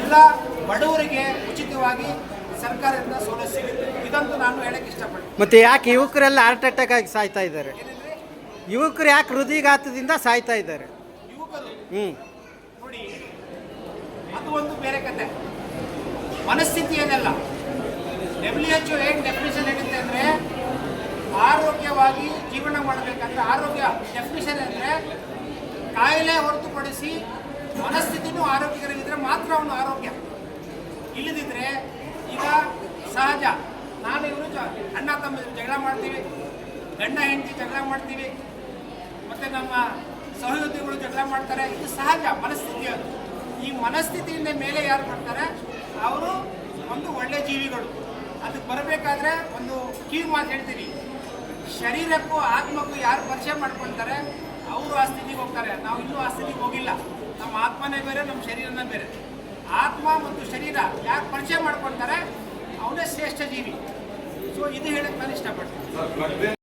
ಎಲ್ಲ ಬಡವರಿಗೆ ಉಚಿತವಾಗಿ ಸರ್ಕಾರದಿಂದ ಸೌಲಭ್ಯ ಸಿಗುತ್ತೆ. ಇದಂತೂ ನಾನು ಹೇಳಕ್ಕೆ ಇಷ್ಟಪಡ್ತೀನಿ. ಮತ್ತೆ ಯಾಕೆ ಯುವಕರೆಲ್ಲ ಹಾರ್ಟ್ ಅಟ್ಯಾಕ್ ಆಗಿ ಸಾಯ್ತಾ ಇದ್ದಾರೆ? ಏನಂದ್ರೆ ಯುವಕರು ಯಾಕೆ ಹೃದಯಘಾತದಿಂದ ಸಾಯ್ತಾ ಇದ್ದಾರೆ? ಯುವಕರು ನೋಡಿ, ಅದು ಒಂದು ಬೇರೆ ಕತೆ. ಮನಸ್ಥಿತಿ ಏನಲ್ಲ. WHO ಏನು ಡೆಫಿನಿಷನ್ ಹೇಳುತ್ತೆ ಅಂದರೆ, ಆರೋಗ್ಯವಾಗಿ ಜೀವನ ಮಾಡಬೇಕಂದ್ರೆ ಆರೋಗ್ಯ ಡೆಫಿನಿಷನ್ ಅಂದರೆ ಕಾಯಿಲೆ ಹೊರತುಪಡಿಸಿ ಮನಸ್ಥಿತಿನೂ ಆರೋಗ್ಯಕರವಿದ್ದರೆ ಮಾತ್ರ ಅವನು ಆರೋಗ್ಯ. ಇಲ್ಲದಿದ್ದರೆ ಈಗ ಸಹಜ ನಾನು ಇವರು ಅಣ್ಣ ತಮ್ಮ ಜಗಳ ಮಾಡ್ತೀವಿ, ಗಂಡ ಹೆಂಡತಿ ಜಗಳ ಮಾಡ್ತೀವಿ, ಮತ್ತು ನಮ್ಮ ಸಹೋದ್ಯೋಗಿಗಳು ಜಗಳ ಮಾಡ್ತಾರೆ. ಇದು ಸಹಜ ಮನಸ್ಥಿತಿ. ಅದು ಈ ಮನಸ್ಥಿತಿಯಿಂದ ಮೇಲೆ ಯಾರು ಬರ್ತಾರೆ ಅವರು ಒಂದು ಒಳ್ಳೆ ಜೀವಿಗಳು. ಅದಕ್ಕೆ ಬರಬೇಕಾದ್ರೆ ಒಂದು ಕಿವಿ ಮಾತು ಹೇಳ್ತೀವಿ, ಶರೀರಕ್ಕೂ ಆತ್ಮಕ್ಕೂ ಯಾರು ಪರಿಚಯ ಮಾಡ್ಕೊಳ್ತಾರೆ ಅವರು ಆ ಸ್ಥಿತಿಗೆ ಹೋಗ್ತಾರೆ. ನಾವು ಇನ್ನೂ ಆ ಸ್ಥಿತಿಗೆ ಹೋಗಿಲ್ಲ. ನಮ್ಮ ಆತ್ಮನೇ ಬೇರೆ, ನಮ್ಮ ಶರೀರನೇ ಬೇರೆ. ಆತ್ಮ ಮತ್ತು ಶರೀರ ಯಾರು ಪರಿಚಯ ಮಾಡ್ಕೊಳ್ತಾರೆ ಅವನೇ ಶ್ರೇಷ್ಠ ಜೀವಿ. ಸೊ ಇದು ಹೇಳಕ್ಕೆ ನಾನು ಇಷ್ಟಪಡ್ತೀನಿ.